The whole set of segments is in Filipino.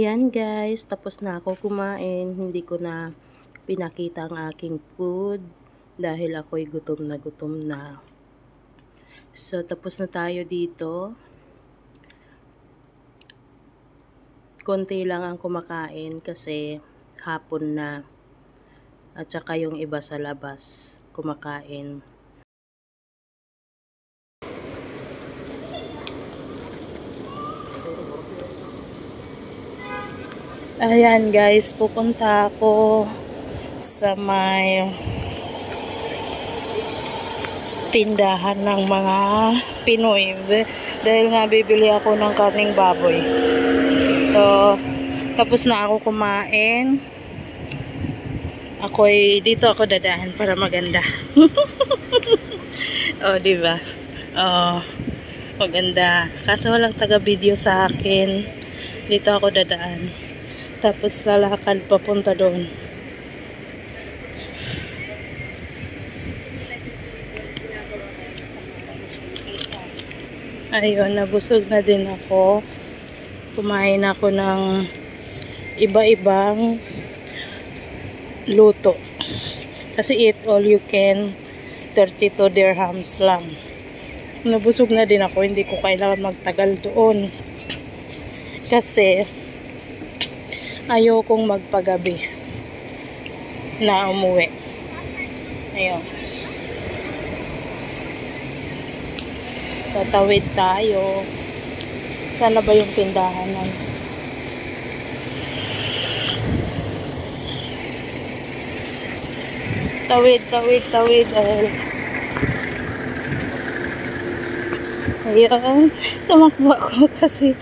Ayan guys, tapos na ako kumain. Hindi ko na pinakita ang aking food dahil ako'y gutom na gutom na. So, tapos na tayo dito. Konti lang ang kumakain kasi hapon na. At saka yung iba sa labas kumakain. Ayan guys, pupunta ako sa may tindahan ng mga Pinoy dahil nga bibili ako ng karning baboy. So, tapos na ako kumain. Dito ako dadahan para maganda. Oh, diba? Oh, maganda. Kaso walang taga-video sa akin. Dito ako dadaan. Tapos lalakad papunta doon. Ayun, nabusog na din ako. Kumain ako ng iba-ibang luto. Kasi eat all you can, 32 dirhams lang. Nabusog na din ako. Hindi ko kailangan magtagal doon. Kasi ayokong magpagabi na umuwi. Ayun. Tatawid tayo. Sana ba yung tindahan nun? Tawid. Ayun. Tumakbo ako kasi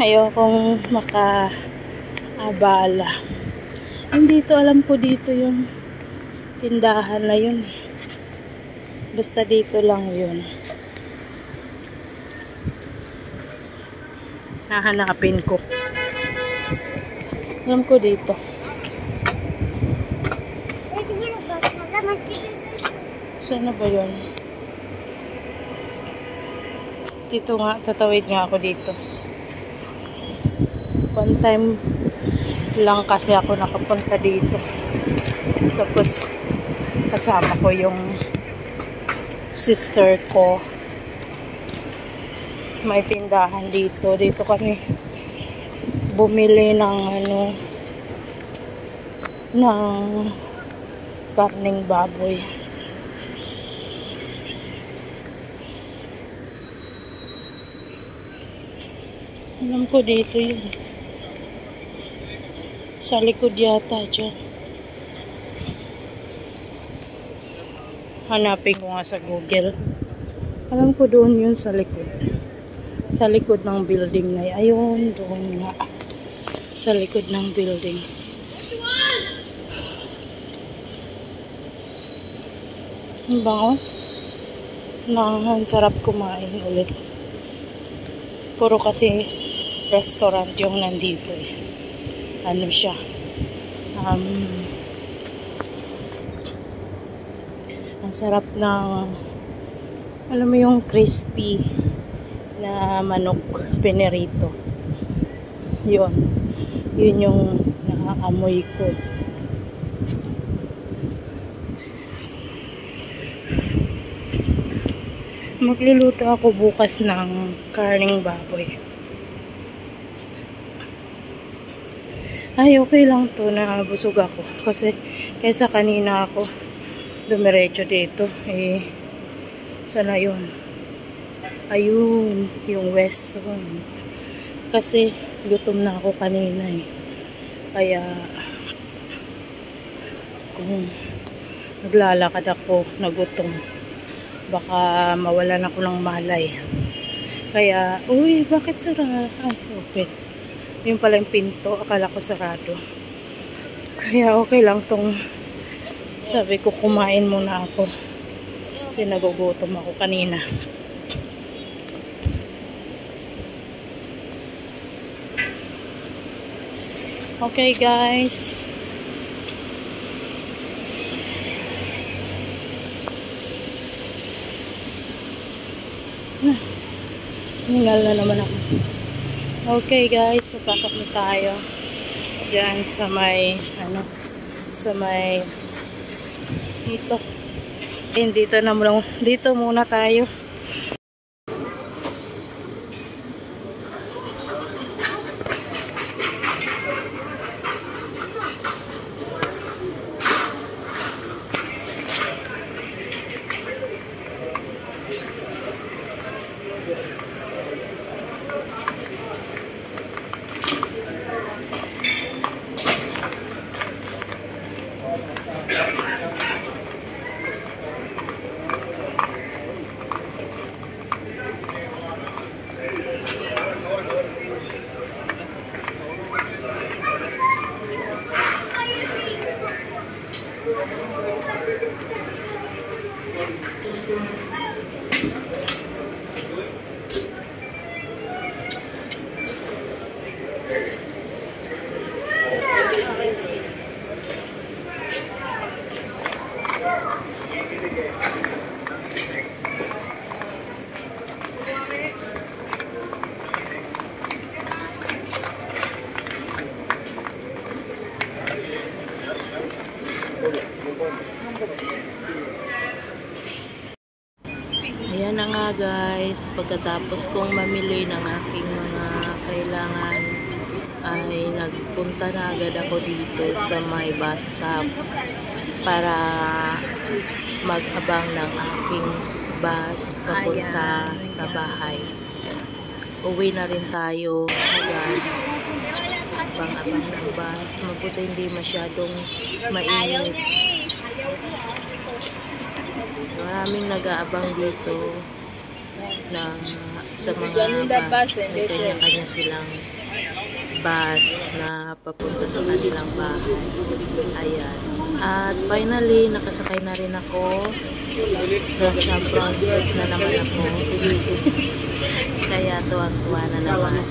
ayokong makaabala. Hindi to, alam ko dito yung tindahan na yun. Basta dito lang yun. Hahanapin ko. Alam ko dito. Sana ba yun? Dito nga, tatawid nga ako dito. One time lang kasi ako nakapunta dito. Tapos kasama ko yung sister ko. May tindahan dito. Dito kami bumili ng ng karning baboy. Alam ko dito yun. Sa likod yata dyan. Hanapin ko nga sa Google. Alam ko doon yun sa likod. Sa likod ng building na yun. Ayun, doon nga. Sa likod ng building. Ang bango. Ang sarap kumain ulit. Puro kasi restaurant yung nandito eh. Ano siya? Ang sarap ng, alam mo yung crispy na manok pinirito. Yun yung naaamoy ko. Magluluto ako bukas ng karning baboy. Ay, okay lang to na busog ako. Kasi kaysa kanina ako dumiretso dito. Sana yun. Ayun, yung west. Kasi gutom na ako kanina eh. Kaya kung naglalakad ako na gutom, baka mawalan ako ng malay. Kaya, uy, bakit sara? Ay, open. Yung pala yung pinto, akala ko sarado. Kaya okay lang tong, sabi ko kumain muna ako. Kasi nagugutom ako kanina. Okay guys. Hingal na naman ako. Okay guys, papasok na tayo. dyan sa may, ano, sa may, dito. Dito muna tayo. Ayan na nga guys, pagkatapos kong mamili ng aking mga kailangan ay nagpunta na agad ako dito sa may bus stop para mag-abang ng aking bus papunta sa bahay. Uwi na rin tayo agad. Abang-abang ng bus. Mabuti hindi masyadong mainit. Maraming nag-aabang dito na sa mga bus. May kanya-kanya silang bus na papunta sa kanilang bahay. Ayan. At finally, nakasakay na rin ako. Nasa front seat na naman ako. Kaya tuwang-tuwa na naman.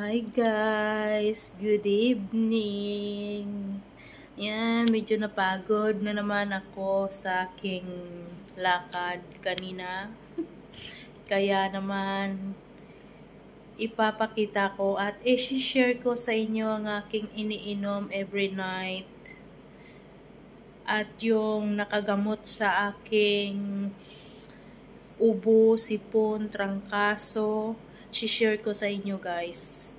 Hi guys! Good evening! Yan, medyo napagod na naman ako sa aking lakad kanina. Kaya naman, ipapakita ko at i-share ko sa inyo ang aking iniinom every night. At yung nakagamot sa aking ubo, sipon, trangkaso, share ko sa inyo guys.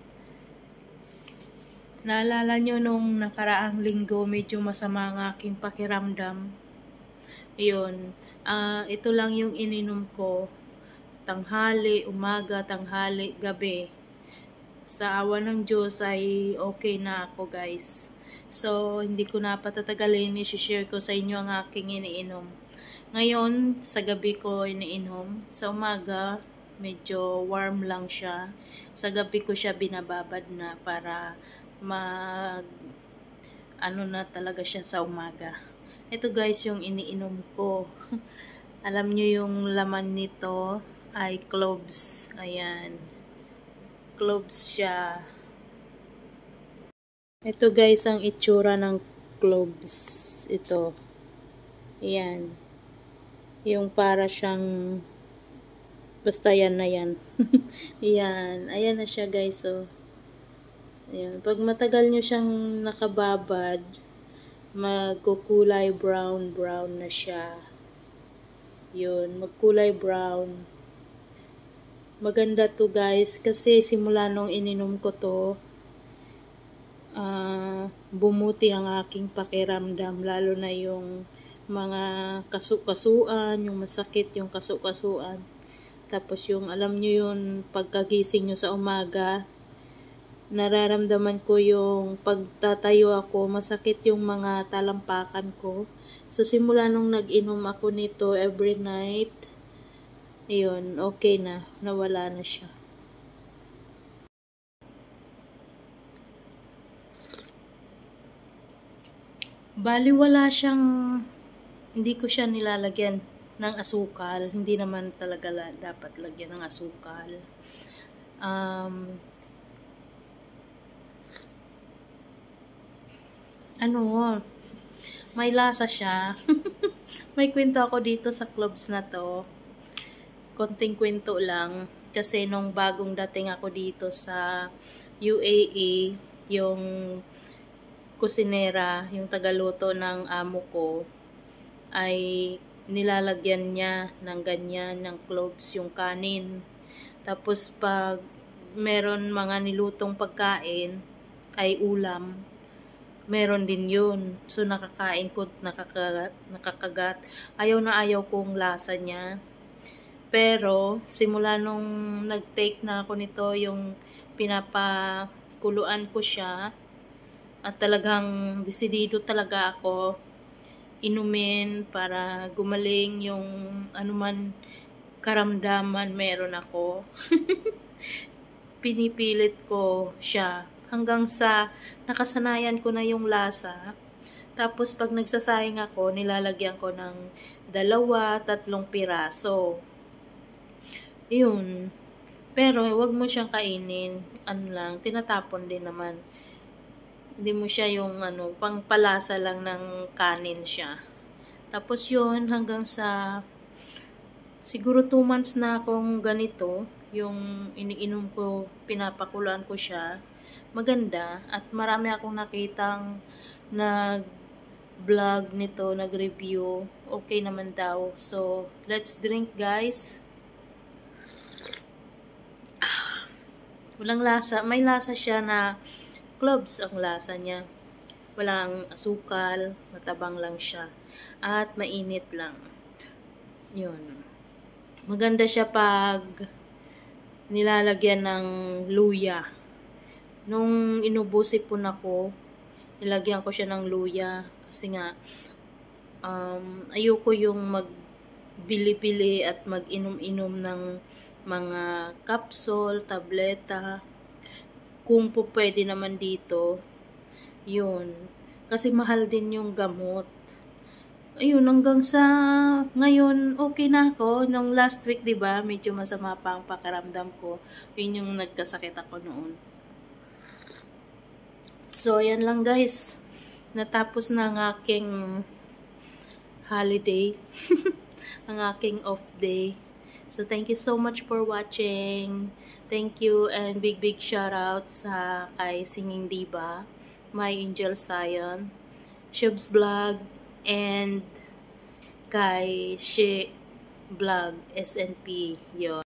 Naalala nyo nung nakaraang linggo medyo masama ang aking pakiramdam. Ayun, ito lang yung ininom ko. Tanghali, umaga, tanghali, gabi. Sa awa ng Diyos ay okay na ako guys. So, hindi ko na patatagalin, i-share ko sa inyo ang aking iniinom. Ngayon, sa gabi ko iniinom. Sa umaga, medyo warm lang siya. Sa gabi ko siya binababad na para ano na talaga siya sa umaga. Ito guys yung iniinom ko. Alam nyo yung laman nito ay cloves. Ayan. Cloves siya. Ito guys ang itsura ng cloves. Ito. Ayan. Yung para siyang basta yan na yan. Ayan. Ayan na siya guys. So, ayan. Pag matagal nyo siyang nakababad, magkukulay brown na siya. Yun. Magkulay brown. Maganda to guys. Kasi simula nung ininom ko to, bumuti ang aking pakiramdam. Lalo na yung mga kasukasuan, yung masakit, yung kasukasuan. Tapos yung alam nyo yun, pagkagising nyo sa umaga, nararamdaman ko yung pagtatayo ako, masakit yung mga talampakan ko. So simula nung nag-inom ako nito every night, ayun, okay na, nawala na siya. Bali wala siyang, hindi ko siya nilalagyan ng asukal. Hindi naman talaga dapat lagyan ng asukal. May lasa siya. May kwento ako dito sa cloves na to. Konting kwento lang. Kasi nung bagong dating ako dito sa UAE, yung kusinera, yung tagaluto ng amo ko, ay nilalagyan niya ng ganyan, ng cloves yung kanin. Tapos pag meron mga nilutong pagkain, ay ulam, meron din yun. So nakakain ko, nakakagat. Ayaw na ayaw kong lasa niya. Pero simula nung nag-take na ako nito, yung pinapakuluan ko siya, at talagang desidido talaga ako inumin para gumaling yung anuman karamdaman meron ako. Pinipilit ko siya hanggang sa nakasanayan ko na yung lasa. Tapos pag nagsasayang ako, nilalagyan ko ng 2-3 piraso. Yun. Pero wag mo siyang kainin. Ano lang, tinatapon din naman. Hindi mo siya yung pangpalasa lang ng kanin siya. Tapos yun, hanggang sa siguro 2 months na akong ganito, yung iniinom ko, pinapakuluan ko siya. Maganda. At marami akong nakitang nag-vlog nito, nag-review. Okay naman daw. So, let's drink guys. Walang lasa. May lasa siya na cloves ang lasa niya. Walang asukal, matabang lang siya. At mainit lang. Yun. Maganda siya pag nilalagyan ng luya. Nung inubusipon ako, nilagyan ko siya ng luya. Kasi nga, ayoko yung magbili-bili at mag-inom-inom ng mga capsule, tableta. Kung po pwede naman dito, yun. Kasi mahal din yung gamot. Ayun, hanggang sa ngayon, okay na ako. Nung last week, diba, medyo masama pa ang pakiramdam ko. Yun yung nagkasakit ako noon. So, ayan lang guys. Natapos na ang aking holiday. Ang aking off day. So, thank you so much for watching. Thank you and big shout out sa kay Singing Diva, My Angel Zion, Shubs Vlog, and kay She Vlog SNP. Yun.